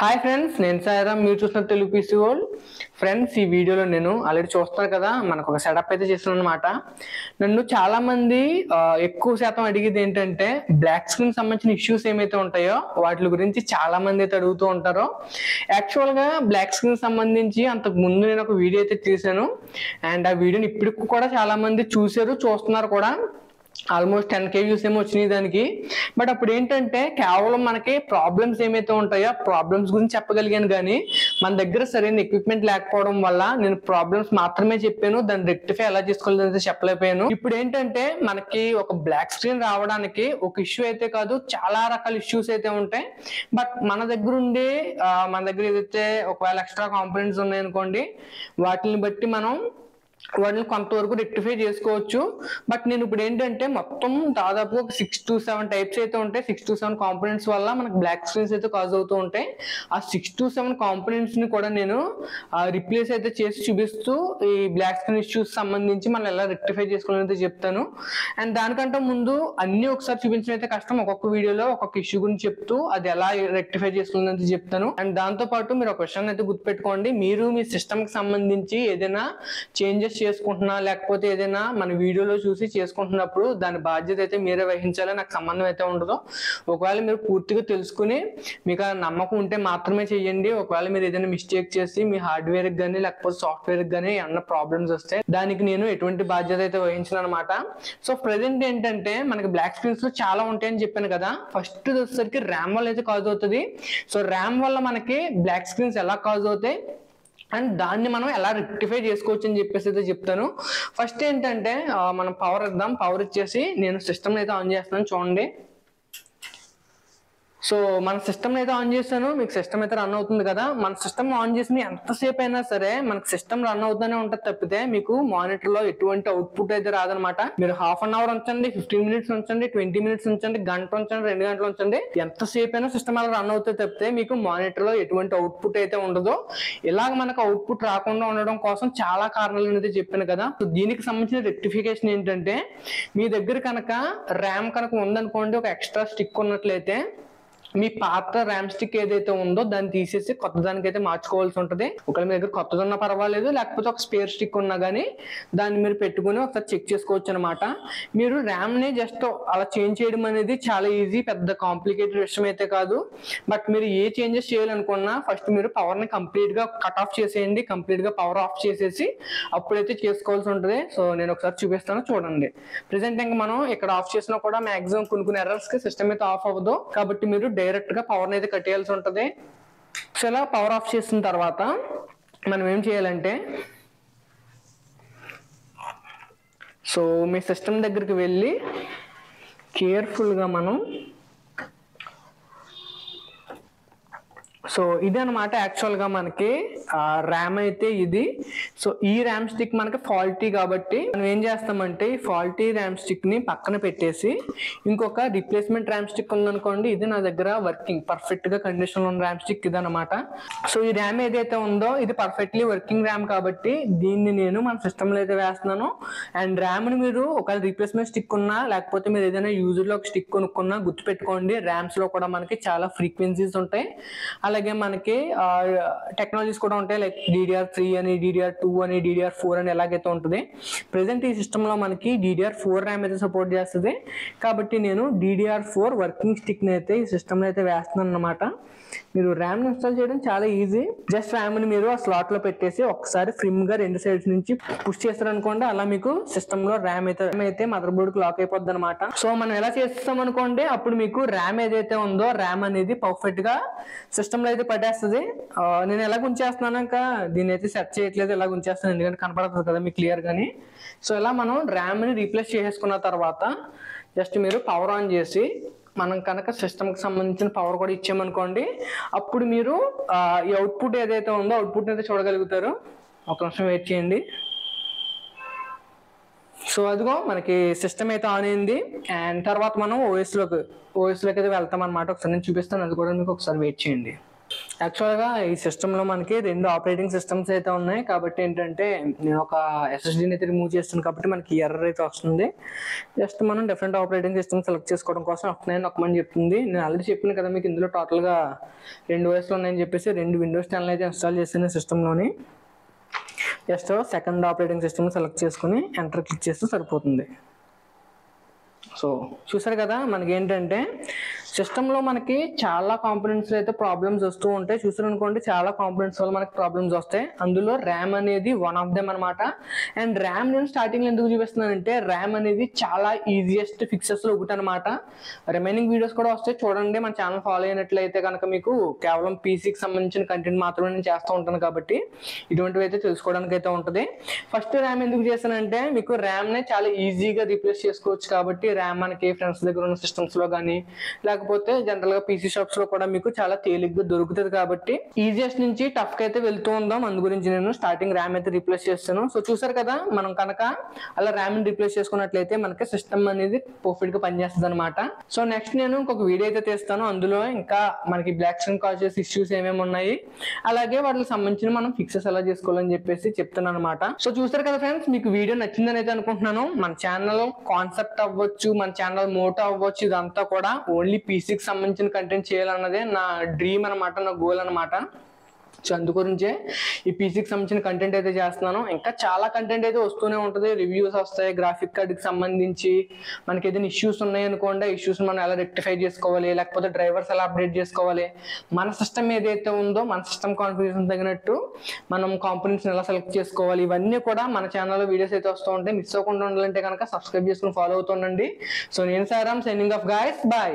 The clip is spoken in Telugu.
హాయ్ ఫ్రెండ్స్, నేను సాయిరామ్. మీరు చూస్తున్న తెలుగు పీసీ వరల్డ్. ఫ్రెండ్స్, ఈ వీడియోలో నేను ఆల్రెడీ చూస్తారు కదా, మనకు ఒక సెటప్ అయితే చేస్తున్నాను అనమాట. నన్ను చాలా మంది ఎక్కువ శాతం అడిగేది ఏంటంటే, బ్లాక్ స్క్రీన్ సంబంధించిన ఇష్యూస్ ఏమైతే ఉంటాయో వాటి గురించి చాలా మంది అయితే అడుగుతూ ఉంటారు. యాక్చువల్గా బ్లాక్ స్క్రీన్ సంబంధించి అంతకు ముందు నేను ఒక వీడియో అయితే తీసాను. అండ్ ఆ వీడియోని ఇప్పటికి కూడా చాలా మంది చూస్తున్నారు కూడా. ఆల్మోస్ట్ 10K వ్యూస్ ఏమో వచ్చినాయి దానికి. బట్ అప్పుడు ఏంటంటే కేవలం మనకి ప్రాబ్లమ్స్ ఏమైతే ఉంటాయో ప్రాబ్లమ్స్ గురించి చెప్పగలిగాను, కానీ మన దగ్గర సరైన ఎక్విప్మెంట్ లేకపోవడం వల్ల నేను ప్రాబ్లమ్స్ మాత్రమే చెప్పాను. దాన్ని రెక్టిఫై ఎలా చేసుకోవాలని చెప్పలేకపోయాను. ఇప్పుడు ఏంటంటే మనకి ఒక బ్లాక్ స్క్రీన్ రావడానికి ఒక ఇష్యూ అయితే కాదు, చాలా రకాల ఇష్యూస్ అయితే ఉంటాయి. బట్ మన దగ్గర ఏదైతే ఒకవేళ ఎక్స్ట్రా కాంపోనెంట్స్ ఉన్నాయనుకోండి, వాటిని బట్టి మనం వాటిని కొంతవరకు రెక్టిఫై చేసుకోవచ్చు. బట్ నేను ఇప్పుడు ఏంటంటే మొత్తం దాదాపు ఒక 6 to 7 టైప్స్ అయితే ఉంటాయి. 6 to 7 కాంపోనెంట్స్ వల్ల మనకు బ్లాక్ స్క్రీన్స్ అయితే కాజ్ అవుతూ ఉంటాయి. ఆ 6 to 7 కాంపోనెంట్స్ ని కూడా నేను రిప్లేస్ అయితే చేసి చూపిస్తూ ఈ బ్లాక్ స్క్రీన్ ఇష్యూస్ సంబంధించి మనం ఎలా రెక్టిఫై చేసుకోవాలని చెప్తాను. అండ్ దానికంటే ముందు అన్ని ఒకసారి చూపించడం అయితే కష్టం. ఒక్కొక్క వీడియోలో ఒక్కొక్క ఇష్యూ గురించి చెప్తూ అది ఎలా రెక్టిఫై చేసుకోవాలని చెప్తాను. అండ్ దాంతో పాటు మీరు ఒక విషయాన్ని అయితే గుర్తుపెట్టుకోండి, మీరు మీ సిస్టమ్ కి సంబంధించి ఏదైనా చేంజెస్ చేసుకుంటున్నా, లేకపోతే ఏదైనా మన వీడియోలో చూసి చేసుకుంటున్నప్పుడు దాని బాధ్యత అయితే మీరే వహించాలి. నాకు సంబంధం అయితే ఉండదు. ఒకవేళ మీరు పూర్తిగా తెలుసుకుని మీకు ఆ నమ్మకం ఉంటే మాత్రమే చేయండి. ఒకవేళ మీరు ఏదైనా మిస్టేక్ చేసి మీ హార్డ్వేర్ కి కానీ లేకపోతే సాఫ్ట్వేర్ కి కానీ ఏమన్నా ప్రాబ్లమ్స్ వస్తే దానికి నేను ఎటువంటి బాధ్యత అయితే వహించను అనమాట. సో ప్రెసెంట్ ఏంటంటే మనకి బ్లాక్ స్క్రీన్స్ లో చాలా ఉంటాయని చెప్పాను కదా. ఫస్ట్ వచ్చేసరికి ర్యామ్ వల్ల అయితే కాజ్ అవుతుంది. సో ర్యామ్ వల్ల మనకి బ్లాక్ స్క్రీన్స్ ఎలా కాజ్ అవుతాయి అండ్ దాన్ని మనం ఎలా రెక్టిఫై చేసుకోవచ్చు అని చెప్పేసి అయితే చెప్తాను. ఫస్ట్ ఏంటంటే మనం పవర్ ఇద్దాం. పవర్ ఇచ్చేసి నేను సిస్టమ్ అయితే ఆన్ చేస్తున్నాను, చూడండి. సో మన సిస్టమ్ అయితే ఆన్ చేశాను. మీకు సిస్టమ్ అయితే రన్ అవుతుంది కదా. మన సిస్టమ్ ఆన్ చేసిన ఎంతసేపు అయినా సరే మనకు సిస్టమ్ రన్ అవుతూనే ఉంటుంది తప్పితే మీకు మానిటర్ లో ఎటువంటి అవుట్పుట్ అయితే రాదనమాట. మీరు హాఫ్ అన్ అవర్ ఉంచండి, 15 minutes ఉంచండి, 20 minutes ఉంచండి, గంట ఉంచండి, 2 గంటలు ఉంచండి, ఎంతసేపు అయినా సిస్టమ్ అలా రన్ అవుతుంది తప్పితే మీకు మానిటర్ లో ఎటువంటి అవుట్పుట్ అయితే ఉండదు. ఇలాగ మనకు అవుట్పుట్ రాకుండా ఉండడం కోసం చాలా కారణాలు అనేది చెప్పాను కదా. సో దీనికి సంబంధించిన రెక్టిఫికేషన్ ఏంటంటే, మీ దగ్గర కనుక ర్యామ్ కనుక ఉందనుకోండి, ఒక ఎక్స్ట్రా స్టిక్ ఉన్నట్లయితే మీ పాత ర్యామ్ స్టిక్ ఏదైతే ఉందో దాన్ని తీసేసి కొత్త దానికైతే మార్చుకోవాల్సి ఉంటుంది. ఒకవేళ మీ దగ్గర కొత్తది ఉన్నా పర్వాలేదు, లేకపోతే ఒక స్పేర్ స్టిక్ ఉన్నా కానీ దాన్ని మీరు పెట్టుకుని ఒకసారి చెక్ చేసుకోవచ్చు అనమాట. మీరు ర్యామ్ ని జస్ట్ అలా చేంజ్ చేయడం అనేది చాలా ఈజీ, పెద్ద కాంప్లికేటెడ్ విషయం అయితే కాదు. బట్ మీరు ఏ చేంజెస్ చేయాలనుకున్నా ఫస్ట్ మీరు పవర్ ని కంప్లీట్ గా కట్ ఆఫ్ చేసేయండి. కంప్లీట్ గా పవర్ ఆఫ్ చేసేసి అప్పుడైతే చేసుకోవాల్సి ఉంటుంది. సో నేను ఒకసారి చూపిస్తాను, చూడండి. ప్రెసెంట్ ఇంకా మనం ఇక్కడ ఆఫ్ చేసినా కూడా మాక్సిమం కొన్ని ఎర్రర్స్ కి సిస్టమ్ అయితే ఆఫ్ అవ్వదు, కాబట్టి మీరు డైరెక్ట్ గా పవర్ అయితే కట్టేయాల్సి ఉంటుంది. సో ఇలా పవర్ ఆఫ్ చేసిన తర్వాత మనం ఏం చేయాలంటే, సో మీ సిస్టమ్ దగ్గరికి వెళ్ళి కేర్ఫుల్ గా మనం, సో ఇది అనమాట యాక్చువల్ గా మనకి ర్యామ్ అయితే ఇది. సో ఈ ర్యామ్ స్టిక్ మనకి ఫాల్టీ కాబట్టి మనం ఏం చేస్తామంటే ఈ ఫాల్టీ ర్యామ్ స్టిక్ ని పక్కన పెట్టేసి ఇంకొక రిప్లేస్మెంట్ ర్యామ్ స్టిక్ ఉందనుకోండి, ఇది నా దగ్గర వర్కింగ్ పర్ఫెక్ట్ గా కండిషన్ ఉన్న ర్యామ్ స్టిక్ ఇది అనమాట. సో ఈ ర్యామ్ ఏదైతే ఉందో ఇది పర్ఫెక్ట్లీ వర్కింగ్ ర్యామ్ కాబట్టి దీన్ని నేను మన సిస్టమ్ లో అయితే వేస్తున్నాను. అండ్ ర్యామ్ ని మీరు ఒక రిప్లేస్మెంట్ స్టిక్ ఉన్నా, లేకపోతే మీరు ఏదైనా యూజర్ లో ఒక స్టిక్ కొనుక్కున్నా గుర్తుపెట్టుకోండి, ర్యామ్స్ లో కూడా మనకి చాలా ఫ్రీక్వెన్సీస్ ఉంటాయి. అలాగే మనకి టెక్నాలజీస్ కూడా ఉంటాయి, లైక్ DDR3 అని, DDR2 అని, DDR4 అని ఎలాగైతే ఉంటుంది. ప్రెసెంట్ ఈ సిస్టమ్ లో మనకి DDR4 ర్యామ్ అయితే సపోర్ట్ చేస్తుంది. కాబట్టి నేను DDR4 వర్కింగ్ స్టిక్ ని అయితే ఈ సిస్టమ్ లో అయితే వేస్తున్నాను అనమాట. మీరు ర్యామ్ ఇన్స్టాల్ చేయడం చాలా ఈజీ. జస్ట్ ర్యామ్ ని మీరు ఆ స్లాట్ లో పెట్టేసి ఒకసారి ఫ్రిమ్ గా 2 సైడ్స్ నుంచి పుష్ చేస్తారనుకోండి, అలా మీకు సిస్టమ్ లో ర్యామ్ అయితే మదర్ బోర్డ్ కి లాక్ అయిపోద్ది అనమాట. సో మనం ఎలా చేస్తాం అనుకోండి, అప్పుడు మీకు ర్యామ్ ఏదైతే ఉందో ర్యామ్ అనేది పర్ఫెక్ట్ గా సిస్టమ్ లో అయితే పట్టేస్తుంది. నేను ఎలా ఉంచేస్తున్నాను, ఇంకా దీన్ని అయితే సెట్ చేయట్లేదు, ఎలా ఉంచేస్తాను ఎందుకంటే కనపడుతుంది కదా మీకు క్లియర్ గానీ. సో ఇలా మనం ర్యామ్ ని రీప్లేస్ చేసేసుకున్న తర్వాత జస్ట్ మీరు పవర్ ఆన్ చేసి మనం కనుక సిస్టమ్కి సంబంధించిన పవర్ కూడా ఇచ్చామనుకోండి, అప్పుడు మీరు ఈ అవుట్పుట్ ఏదైతే ఉందో అవుట్పుట్ అయితే చూడగలుగుతారు. ఒక నిమిషం వెయిట్ చేయండి. సో అదిగో మనకి సిస్టమ్ అయితే ఆన్ అయింది. అండ్ తర్వాత మనం ఓఎస్ లోకి అయితే వెళ్తాం అనమాట. ఒకసారి నేను చూపిస్తాను, అది కూడా మీకు ఒకసారి వెయిట్ చేయండి. యాక్చువల్గా ఈ సిస్టంలో మనకి 2 ఆపరేటింగ్ సిస్టమ్స్ అయితే ఉన్నాయి కాబట్టి ఏంటంటే నేను ఒక SSDని అయితే రిమూవ్ చేస్తాను కాబట్టి మనకి ఎర్రర్ అయితే వస్తుంది. జస్ట్ మనం డిఫరెంట్ ఆపరేటింగ్ సిస్టమ్ సెలెక్ట్ చేసుకోవడం కోసం F9 నొక్కమని చెప్తుంది. నేను ఆల్రెడీ చెప్పాను కదా మీకు ఇందులో టోటల్గా 2 OSలు ఉన్నాయని చెప్పేసి 2 Windows 10 అయితే ఇన్స్టాల్ చేసిన సిస్టంలోని just second operating system select చేసుకుని ఎంటర్ క్లిక్ చేస్తే సరిపోతుంది. సో చూసారు కదా మనకి ఏంటంటే సిస్టంలో మనకి చాలా కాంపోనెంట్స్ అయితే ప్రాబ్లమ్స్ వస్తూ ఉంటాయి. చూసారు అనుకోండి చాలా కాంపోనెంట్స్ వల్ల మనకి ప్రాబ్లమ్స్ వస్తాయి. అందులో ర్యామ్ అనేది వన్ ఆఫ్ దెమ్ అనమాట. అండ్ ర్యామ్ నేను స్టార్టింగ్లో ఎందుకు చూపిస్తున్నానంటే ర్యామ్ అనేది చాలా ఈజియెస్ట్ ఫిక్సెస్లో ఒకటి అనమాట. రిమైనింగ్ వీడియోస్ కూడా వస్తాయి చూడండి. మన ఛానల్ ఫాలో అయినట్లయితే కనుక మీకు కేవలం పీసీకి సంబంధించిన కంటెంట్ మాత్రమే నేను చేస్తూ ఉంటాను కాబట్టి ఇటువంటివి అయితే తెలుసుకోవడానికి అయితే ఉంటుంది. ఫస్ట్ ర్యామ్ ఎందుకు చేశానంటే మీకు ర్యామ్నే చాలా ఈజీగా రీప్లేస్ చేసుకోవచ్చు కాబట్టి ర్యామ్ మనకి ఫ్రెండ్స్ దగ్గర ఉన్న సిస్టమ్స్లో కానీ లేకపోతే జనరల్గా పీసీ షాప్స్లో కూడా మీకు చాలా తేలిగ్గా దొరుకుతుంది కాబట్టి ఈజియెస్ట్ నుంచి టఫ్కి అయితే వెళ్తూ ఉందాం. అందు గురించి నేను స్టార్టింగ్ ర్యామ్ అయితే రీప్లేస్ చేస్తాను. సో చూసారు కదా మనం కనుక అలా ర్యామ్ని రీప్లేస్ చేసుకున్నట్లయితే మనకి సిస్టమ్ అనేది పర్ఫెక్ట్గా పనిచేస్తుంది అనమాట. సో నెక్స్ట్ నేను ఇంకొక వీడియో అయితే తీస్తాను. అందులో ఇంకా మనకి బ్లాక్ స్క్రీన్ కాజ్ చేసే ఇష్యూస్ ఏమేమి ఉన్నాయి అలాగే వాటికి సంబంధించిన మనం ఫిక్సెస్ ఎలా చేసుకోవాలని చెప్పేసి చెప్తాను అనమాట. సో చూసారు కదా ఫ్రెండ్స్ మీకు వీడియో నచ్చిందని అయితే అనుకుంటున్నాను. మన ఛానల్ కాన్సెప్ట్ అవ్వచ్చు, మన ఛానల్ మోటో అవ్వచ్చు, ఇదంతా కూడా ఓన్లీ పీసీకి సంబంధించిన కంటెంట్ చేయాలన్నదే నా డ్రీమ్ అనమాట, నా గోల్ అనమాట. సో అందుగురించే ఈ పీసీకి సంబంధించిన కంటెంట్ అయితే చేస్తున్నాను. ఇంకా చాలా కంటెంట్ అయితే వస్తూనే ఉంటుంది. రివ్యూస్ వస్తాయి, గ్రాఫిక్ కార్డ్కి సంబంధించి మనకి ఏదైనా ఇష్యూస్ ఉన్నాయి అనుకోండి, ఇష్యూస్ మనం ఎలా రెక్టిఫై చేసుకోవాలి, లేకపోతే డ్రైవర్స్ ఎలా అప్డేట్ చేసుకోవాలి, మన సిస్టమ్ ఏదైతే ఉందో మన సిస్టమ్ కాన్ఫిగరేషన్ తగినట్టు మనం కాంపోనెంట్స్ని ఎలా సెలెక్ట్ చేసుకోవాలి, ఇవన్నీ కూడా మన ఛానల్లో వీడియోస్ అయితే వస్తూ ఉంటాయి. మిస్ అవ్వకుండా ఉండాలంటే కనుక సబ్స్క్రైబ్ చేసుకుని ఫాలో అవుతుండండి. సో నేను సారాం సైనింగ్ ఆఫ్ గైస్, బాయ్.